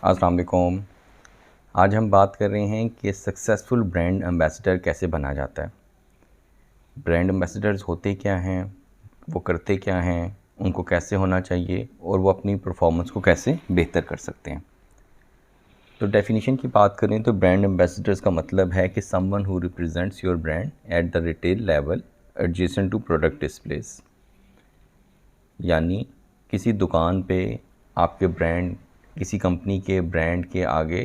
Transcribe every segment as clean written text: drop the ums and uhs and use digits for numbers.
अस्सलाम वालेकुम। आज हम बात कर रहे हैं कि सक्सेसफुल ब्रांड एम्बेसडर कैसे बना जाता है। ब्रांड एम्बेसडर्स होते क्या हैं, वो करते क्या हैं, उनको कैसे होना चाहिए और वो अपनी परफॉर्मेंस को कैसे बेहतर कर सकते हैं। तो डेफिनेशन की बात करें तो ब्रांड एम्बेसडर्स का मतलब है कि someone who represents your brand at the retail level adjacent to product displays. यानी किसी दुकान पे आपके ब्रांड, किसी कंपनी के ब्रांड के आगे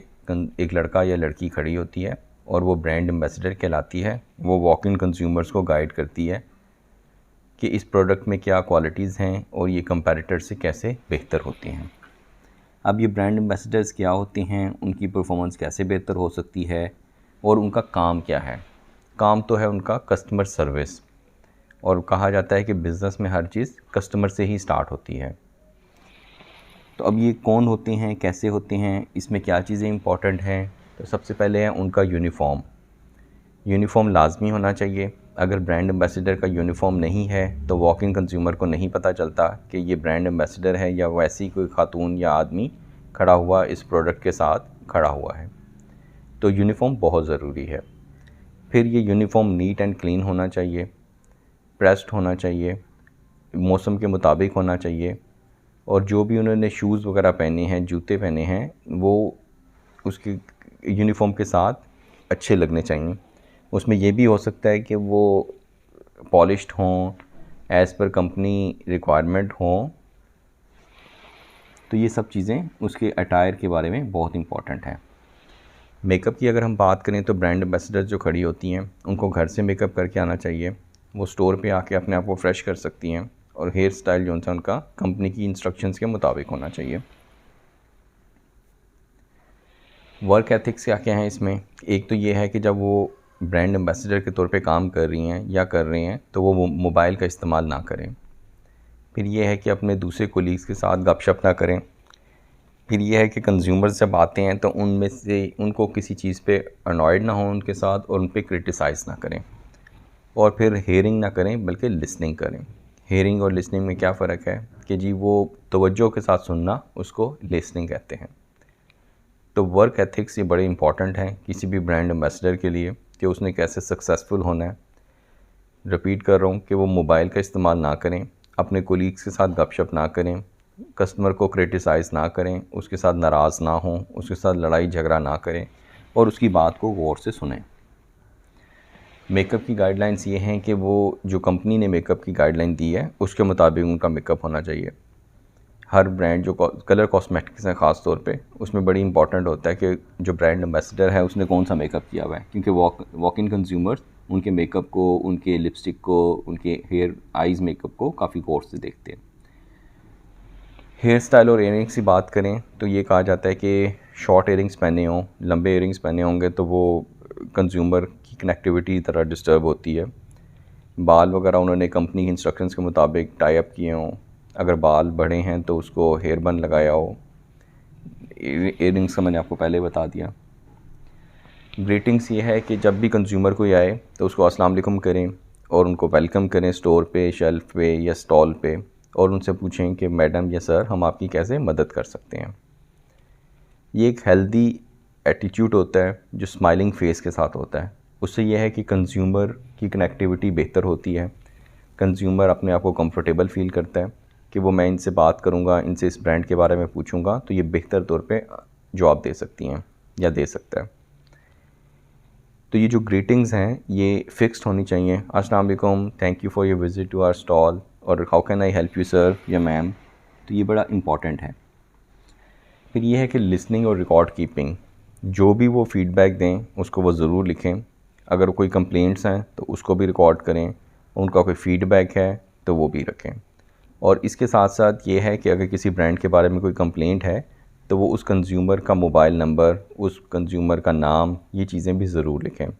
एक लड़का या लड़की खड़ी होती है और वो ब्रांड एम्बेसडर कहलाती है। वो वॉक इन कंज्यूमर्स को गाइड करती है कि इस प्रोडक्ट में क्या क्वालिटीज़ हैं और ये कंपैरेटर से कैसे बेहतर होती हैं। अब ये ब्रांड एम्बेसडर्स क्या होते हैं, उनकी परफॉर्मेंस कैसे बेहतर हो सकती है और उनका काम क्या है। काम तो है उनका कस्टमर सर्विस, और कहा जाता है कि बिज़नेस में हर चीज़ कस्टमर से ही स्टार्ट होती है। तो अब ये कौन होते हैं, कैसे होते हैं, इसमें क्या चीज़ें इंपॉर्टेंट हैं। तो सबसे पहले है उनका यूनिफॉर्म। यूनिफॉर्म लाजमी होना चाहिए। अगर ब्रांड एम्बेसडर का यूनिफॉर्म नहीं है तो वॉक इन कंज्यूमर को नहीं पता चलता कि ये ब्रांड एम्बेसडर है या वैसी कोई खातून या आदमी खड़ा हुआ इस प्रोडक्ट के साथ खड़ा हुआ है। तो यूनिफॉर्म बहुत ज़रूरी है। फिर ये यूनिफॉर्म नीट एंड क्लीन होना चाहिए, प्रेस्ड होना चाहिए, मौसम के मुताबिक होना चाहिए, और जो भी उन्होंने शूज़ वगैरह पहने हैं, जूते पहने हैं, वो उसके यूनिफॉर्म के साथ अच्छे लगने चाहिए। उसमें ये भी हो सकता है कि वो पॉलिश्ड हों, एज़ पर कंपनी रिक्वायरमेंट हों। तो ये सब चीज़ें उसके अटायर के बारे में बहुत इंपॉर्टेंट हैं। मेकअप की अगर हम बात करें तो ब्रांड एम्बेसडर जो खड़ी होती हैं उनको घर से मेकअप करके आना चाहिए। वो स्टोर पे आके अपने आप को फ्रेश कर सकती हैं, और हेयर स्टाइल जो है उनका कंपनी की इंस्ट्रक्शंस के मुताबिक होना चाहिए। वर्क एथिक्स क्या क्या हैं इसमें। एक तो ये है कि जब वो ब्रांड एम्बेसडर के तौर पे काम कर रही हैं या कर रहे हैं तो वो मोबाइल का इस्तेमाल ना करें। फिर ये है कि अपने दूसरे कोलीग्स के साथ गपशप ना करें। फिर ये है कि कंज्यूमर्स जब आते हैं तो उनमें से उनको किसी चीज़ पे अनॉयड ना हो उनके साथ, और उन पे क्रिटिसाइज़ ना करें। और फिर हेयरिंग ना करें बल्कि लिसनिंग करें। हेयरिंग और लिसनिंग में क्या फ़र्क है कि जी वो तवज्जो के साथ सुनना, उसको लिसनिंग कहते हैं। तो वर्क एथिक्स ये बड़े इंपॉर्टेंट हैं किसी भी ब्रांड एम्बेसडर के लिए कि उसने कैसे सक्सेसफुल होना है। रिपीट कर रहा हूँ कि वो मोबाइल का इस्तेमाल ना करें, अपने कोलीग्स के साथ गपशप ना करें, कस्टमर को क्रिटिसाइज़ ना करें, उसके साथ नाराज़ ना हों, उसके साथ लड़ाई झगड़ा ना करें, और उसकी बात को गौर से सुनें। मेकअप की गाइडलाइंस ये हैं कि वो जो कंपनी ने मेकअप की गाइडलाइन दी है उसके मुताबिक उनका मेकअप होना चाहिए। हर ब्रांड जो कलर कॉस्मेटिक्स हैं ख़ास तौर पे, उसमें बड़ी इंपॉर्टेंट होता है कि जो ब्रांड एम्बेसडर है उसने कौन सा मेकअप किया हुआ है, क्योंकि वॉक इन कंज्यूमर्स उनके मेकअप को, उनके लिपस्टिक को, उनके हेयर आइज़ मेकअप को काफ़ी गौर से देखते हैं। हेयर स्टाइल और इयरिंग्स की बात करें तो ये कहा जाता है कि शॉर्ट इयरिंग्स पहने हों, लंबे इयरिंग्स पहने होंगे तो वो कंज्यूमर की कनेक्टिविटी तरह डिस्टर्ब होती है। बाल वगैरह उन्होंने कंपनी के इंस्ट्रक्शंस के मुताबिक टाई अप किए हों। अगर बाल बड़े हैं तो उसको हेयर बन लगाया हो। इयरिंग्स का मैंने आपको पहले बता दिया। ग्रीटिंग्स ये है कि जब भी कंज्यूमर कोई आए तो उसको अस्सलाम वालेकुम करें और उनको वेलकम करें स्टोर पे, शेल्फ पे या स्टॉल पे, और उनसे पूछें कि मैडम या सर हम आपकी कैसे मदद कर सकते हैं। ये एक हेल्दी एटीट्यूड होता है जो स्माइलिंग फेस के साथ होता है। उससे यह है कि कंज्यूमर की कनेक्टिविटी बेहतर होती है। कंज्यूमर अपने आप को कंफर्टेबल फ़ील करता है कि वो मैं इनसे बात करूँगा, इनसे इस ब्रांड के बारे में पूछूँगा तो ये बेहतर तौर पे जवाब दे सकती हैं या दे सकता है। तो ये जो ग्रीटिंग्स हैं ये फ़िक्स्ड होनी चाहिए। अस्सलाम वालेकुम, thank you for your visit to our stall, और how can I help you sir या मैम। तो ये बड़ा इम्पॉर्टेंट है। फिर ये है कि लिसनिंग और रिकॉर्ड कीपिंग। जो भी वो फ़ीडबैक दें उसको वो ज़रूर लिखें। अगर कोई कंप्लेंट्स हैं तो उसको भी रिकॉर्ड करें, उनका कोई फ़ीडबैक है तो वो भी रखें। और इसके साथ साथ ये है कि अगर किसी ब्रांड के बारे में कोई कंप्लेंट है तो वो उस कंज्यूमर का मोबाइल नंबर, उस कंज्यूमर का नाम, ये चीज़ें भी ज़रूर लिखें।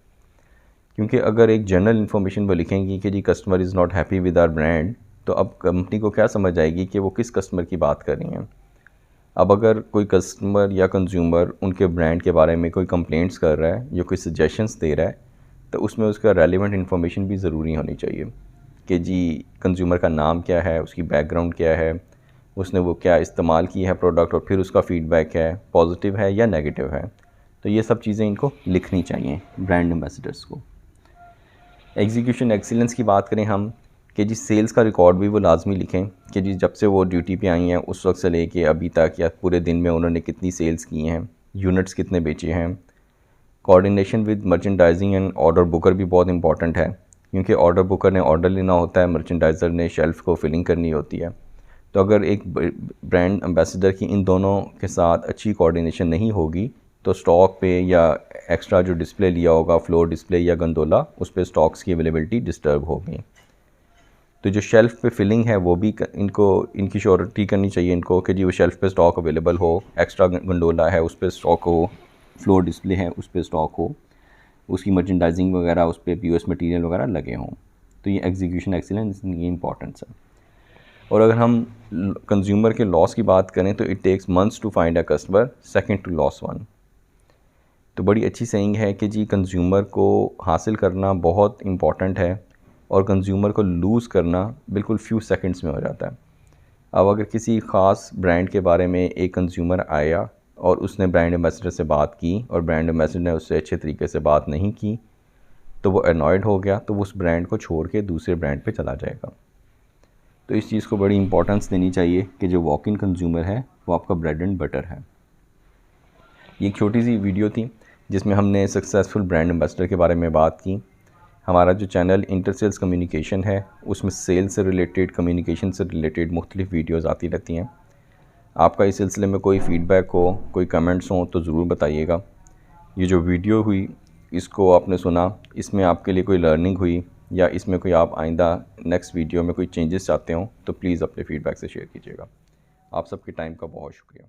क्योंकि अगर एक जनरल इन्फॉर्मेशन वो लिखेंगी कि जी customer is not happy with our brand, तो अब कंपनी को क्या समझ आएगी कि वो किस कस्टमर की बात कर रही हैं। अब अगर कोई कस्टमर या कंज्यूमर उनके ब्रांड के बारे में कोई कंप्लेंट्स कर रहा है या कोई सजेशंस दे रहा है, तो उसमें उसका रेलेवेंट इन्फॉर्मेशन भी ज़रूरी होनी चाहिए कि जी कंज्यूमर का नाम क्या है, उसकी बैकग्राउंड क्या है, उसने वो क्या इस्तेमाल की है प्रोडक्ट और फिर उसका फ़ीडबैक है पॉजिटिव है या नेगेटिव है। तो ये सब चीज़ें इनको लिखनी चाहिए ब्रांड एम्बेसडर्स को। एग्जीक्यूशन एक्सीलेंस की बात करें हम कि जी सेल्स का रिकॉर्ड भी वो लाजमी लिखें कि जी जब से वो ड्यूटी पे आई हैं उस वक्त से लेके अभी तक या पूरे दिन में उन्होंने कितनी सेल्स की हैं, यूनिट्स कितने बेचे हैं। Coordination with merchandising and order Booker भी बहुत इंपॉर्टेंट है, क्योंकि ऑर्डर बुकर ने ऑर्डर लेना होता है, मर्चेंडाइज़र ने शेल्फ़ को फिलिंग करनी होती है। तो अगर एक ब्रांड एम्बेसडर की इन दोनों के साथ अच्छी कोऑर्डिनेशन नहीं होगी तो स्टॉक पे या एक्स्ट्रा जो डिस्प्ले लिया होगा फ्लोर डिस्प्ले या गंदोला, उस पर स्टॉक्स की अवेलेबिलिटी डिस्टर्ब होगी। तो जो शेल्फ़ पे फिलिंग है वो भी इनकी श्योरिटी करनी चाहिए इनको कि जी वो शेल्फ़ पे स्टॉक अवेलेबल हो, एक्स्ट्रा गंडोला है उस पर स्टॉक हो, फ्लोर डिस्प्ले है उस पर स्टॉक हो, उसकी मर्चेंडाइजिंग वगैरह उस पर पीओएस मटेरियल वगैरह लगे हों। तो ये एग्जीक्यूशन एक्सीलेंस ये इंपॉर्टेंस है। और अगर हम कंज्यूमर के लॉस की बात करें तो it takes months to find a customer, second to lose one. तो बड़ी अच्छी सेइंग है कि जी कंज्यूमर को हासिल करना बहुत इम्पॉर्टेंट है और कंज्यूमर को लूज़ करना बिल्कुल फ्यू सेकंड्स में हो जाता है। अब अगर किसी ख़ास ब्रांड के बारे में एक कंज्यूमर आया और उसने ब्रांड एम्बेसडर से बात की और ब्रांड एम्बेसडर ने उससे अच्छे तरीके से बात नहीं की तो वो अनॉयड हो गया, तो वो उस ब्रांड को छोड़ के दूसरे ब्रांड पे चला जाएगा। तो इस चीज़ को बड़ी इंपॉर्टेंस देनी चाहिए कि जो वॉक इन कंज्यूमर है वो आपका ब्रेड एंड बटर है। ये एक छोटी सी वीडियो थी जिसमें हमने सक्सेसफुल ब्रांड एम्बेसडर के बारे में बात की। हमारा जो चैनल इंटर सेल्स कम्युनिकेशन है उसमें सेल्स से रिलेटेड, कम्युनिकेशन से रिलेटेड मुख्तलिफ वीडियोज़ आती रहती हैं। आपका इस सिलसिले में कोई फ़ीडबैक हो, कोई कमेंट्स हों तो ज़रूर बताइएगा। ये जो वीडियो हुई इसको आपने सुना, इसमें आपके लिए कोई लर्निंग हुई या इसमें कोई आप आइंदा नेक्स्ट वीडियो में कोई चेंजेस चाहते हो तो प्लीज़ अपने फ़ीडबैक से शेयर कीजिएगा। आप सबके टाइम का बहुत शुक्रिया।